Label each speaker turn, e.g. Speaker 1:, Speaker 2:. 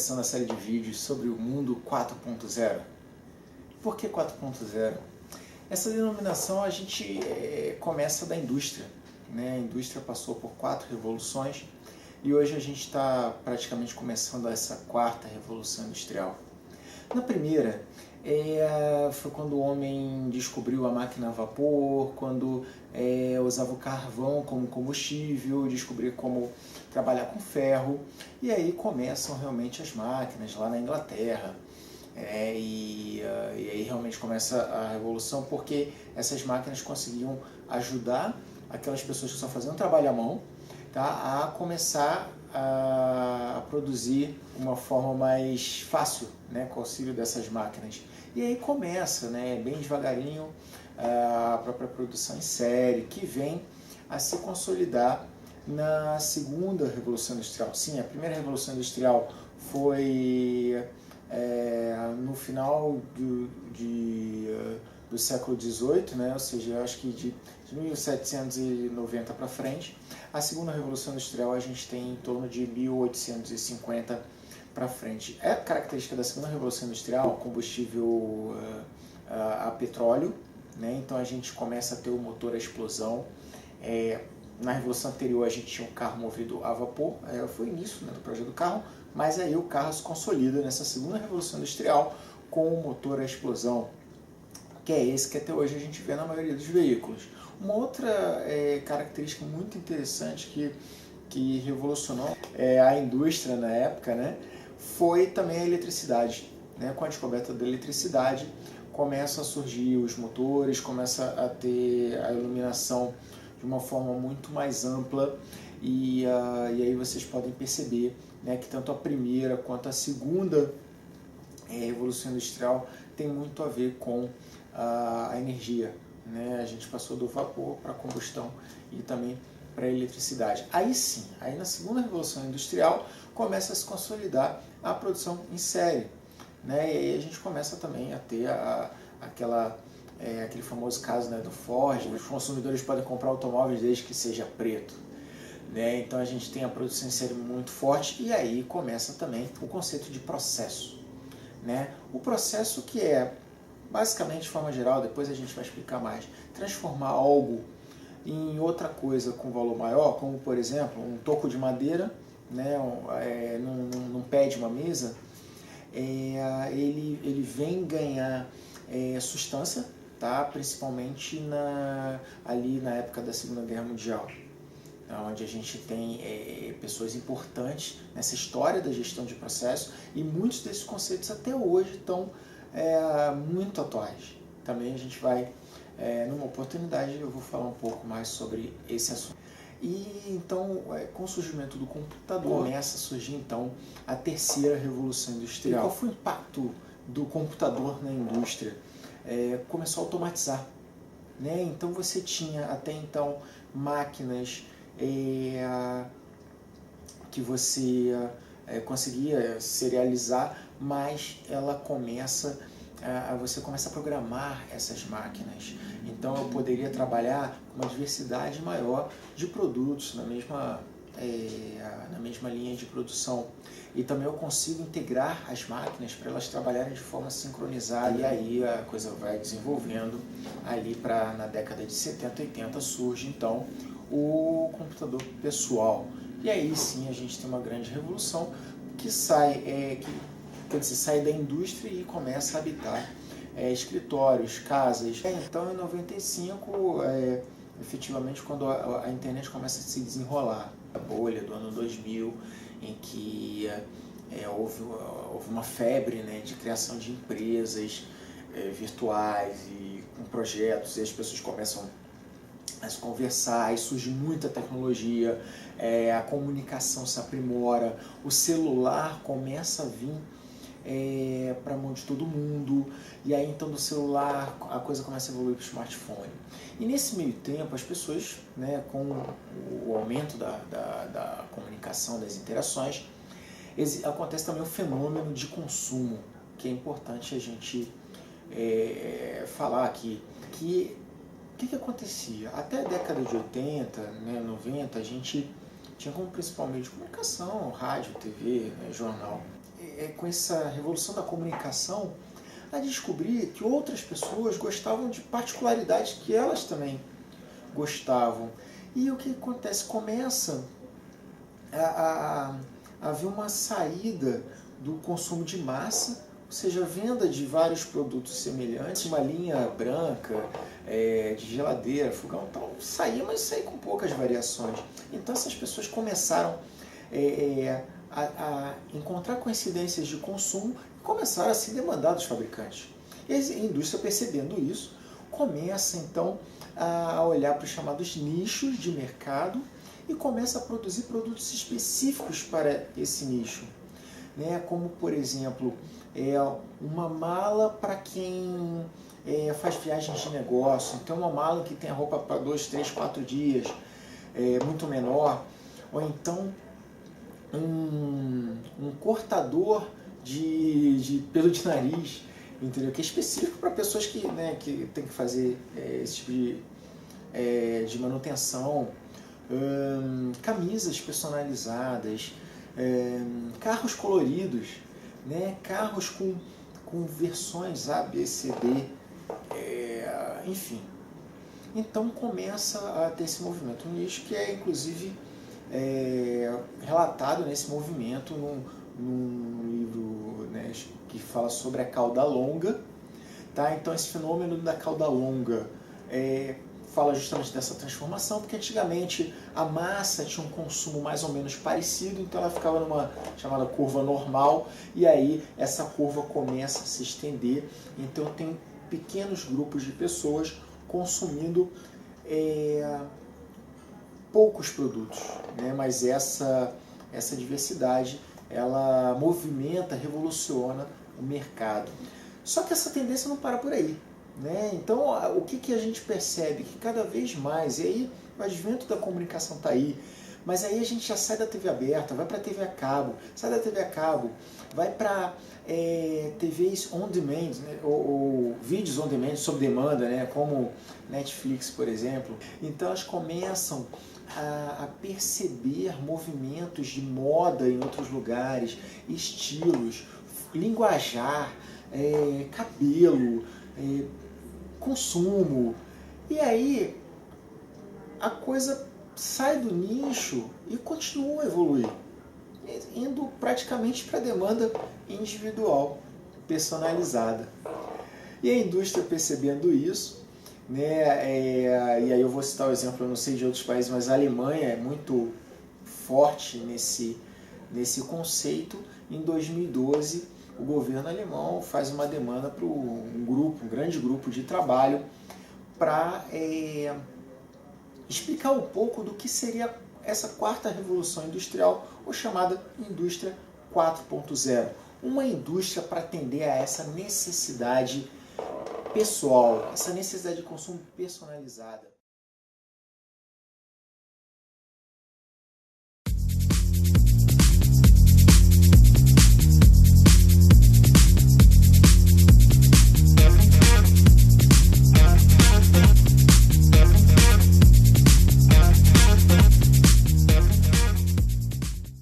Speaker 1: começando a série de vídeos sobre o mundo 4.0. Por que 4.0? Essa denominação a gente começa da indústria, né? A indústria passou por 4 revoluções e hoje a gente está praticamente começando essa 4ª revolução industrial. Na primeira, foi quando o homem descobriu a máquina a vapor, quando usava o carvão como combustível, descobriu como trabalhar com ferro, e aí começam realmente as máquinas lá na Inglaterra. E aí realmente começa a revolução, porque essas máquinas conseguiam ajudar aquelas pessoas que só faziam trabalho à mão, tá, a começar a produzir de uma forma mais fácil, né, com o auxílio dessas máquinas. E aí começa, né, bem devagarinho, a própria produção em série, que vem a se consolidar na segunda Revolução Industrial. Sim, a primeira Revolução Industrial foi no final do século XVIII, né? Ou seja, eu acho que de 1790 para frente. A segunda Revolução Industrial a gente tem em torno de 1850 para frente. É característica da segunda Revolução Industrial combustível a petróleo, né? Então a gente começa a ter o motor a explosão. Na revolução anterior a gente tinha um carro movido a vapor, foi o início, né, do projeto do carro, mas aí o carro se consolida nessa segunda revolução industrial com o motor a explosão, que é esse que até hoje a gente vê na maioria dos veículos. Uma outra característica muito interessante que revolucionou a indústria na época, né, foi também a eletricidade. Né? Com a descoberta da eletricidade começam a surgir os motores, começa a ter a iluminação de uma forma muito mais ampla, e aí vocês podem perceber, né, que tanto a primeira quanto a segunda revolução industrial tem muito a ver com a energia. Né? A gente passou do vapor para a combustão e também para a eletricidade. Aí sim, aí na segunda revolução industrial começa a se consolidar a produção em série. Né? E aí a gente começa também a ter aquele famoso caso, né, do Ford. Os consumidores podem comprar automóveis desde que seja preto. Né? Então a gente tem a produção em série muito forte, e aí começa também o conceito de processo. Né? O processo que é, basicamente, de forma geral, depois a gente vai explicar mais, transformar algo em outra coisa com valor maior, como por exemplo um toco de madeira, né, num pé de uma mesa, ele vem ganhar substância, tá? Principalmente ali na época da Segunda Guerra Mundial, onde a gente tem pessoas importantes nessa história da gestão de processo, e muitos desses conceitos até hoje estão muito atuais. Também a gente vai, numa oportunidade, eu vou falar um pouco mais sobre esse assunto. E então, com o surgimento do computador, começa a surgir então a terceira revolução industrial. E qual foi o impacto do computador na indústria? Começou a automatizar. Né? Então você tinha até então máquinas que você conseguia serializar, mas você começa a programar essas máquinas. Então eu poderia trabalhar com uma diversidade maior de produtos na mesma linha de produção. E também eu consigo integrar as máquinas para elas trabalharem de forma sincronizada. E aí a coisa vai desenvolvendo. Ali na década de 70, 80 surge então o computador pessoal. E aí sim a gente tem uma grande revolução que sai da indústria e começa a habitar escritórios, casas. Então em 95, efetivamente, quando a internet começa a se desenrolar, a bolha do ano 2000, em que houve uma febre, né, de criação de empresas virtuais e com projetos, e as pessoas começam a se conversar, aí surge muita tecnologia, a comunicação se aprimora, o celular começa a vir para a mão de todo mundo, e aí então do celular a coisa começa a evoluir para o smartphone. E nesse meio tempo as pessoas, né, com o aumento da comunicação, das interações, acontece também o fenômeno de consumo, que é importante a gente falar aqui. O que acontecia? Até a década de 80, né, 90, a gente tinha como principal meio de comunicação rádio, TV, jornal. com essa revolução da comunicação, a descobrir que outras pessoas gostavam de particularidades que elas também gostavam. E o que acontece? Começa a haver uma saída do consumo de massa, ou seja, a venda de vários produtos semelhantes, uma linha branca, de geladeira, fogão, então saía, mas saía com poucas variações. Então essas pessoas começaram a encontrar coincidências de consumo e começaram a se demandar dos fabricantes. E a indústria, percebendo isso, começa então a olhar para os chamados nichos de mercado e começa a produzir produtos específicos para esse nicho, né? Como, por exemplo, uma mala para quem faz viagens de negócio. Então, uma mala que tem a roupa para 2, 3, 4 dias, muito menor. Ou então, um cortador de pelo de nariz, entendeu? Que é específico para pessoas que tem que fazer esse tipo de manutenção. Camisas personalizadas, carros coloridos, né? Carros com versões A, B, C, D, enfim. Então começa a ter esse movimento, um nicho que é inclusive relatado nesse movimento num livro, né, que fala sobre a cauda longa. Tá? Então esse fenômeno da cauda longa fala justamente dessa transformação, porque antigamente a massa tinha um consumo mais ou menos parecido, então ela ficava numa chamada curva normal, e aí essa curva começa a se estender, então tem pequenos grupos de pessoas consumindo poucos produtos, né? Mas essa diversidade, ela movimenta, revoluciona o mercado. Só que essa tendência não para por aí, né? Então, o que a gente percebe? Que cada vez mais, e aí o advento da comunicação está aí, mas aí a gente já sai da TV aberta, vai para a TV a cabo, sai da TV a cabo, vai para TVs on demand, né? ou vídeos on demand, sob demanda, né? Como Netflix, por exemplo. Então elas começam a perceber movimentos de moda em outros lugares, estilos, linguajar, cabelo, consumo. E aí a coisa sai do nicho e continua a evoluir, indo praticamente para a demanda individual, personalizada. E a indústria, percebendo isso, né, e aí eu vou citar o exemplo, eu não sei de outros países, mas a Alemanha é muito forte nesse conceito. Em 2012, o governo alemão faz uma demanda para um grande grupo de trabalho para explicar um pouco do que seria essa quarta revolução industrial, ou chamada indústria 4.0. Uma indústria para atender a essa necessidade pessoal, essa necessidade de consumo personalizada.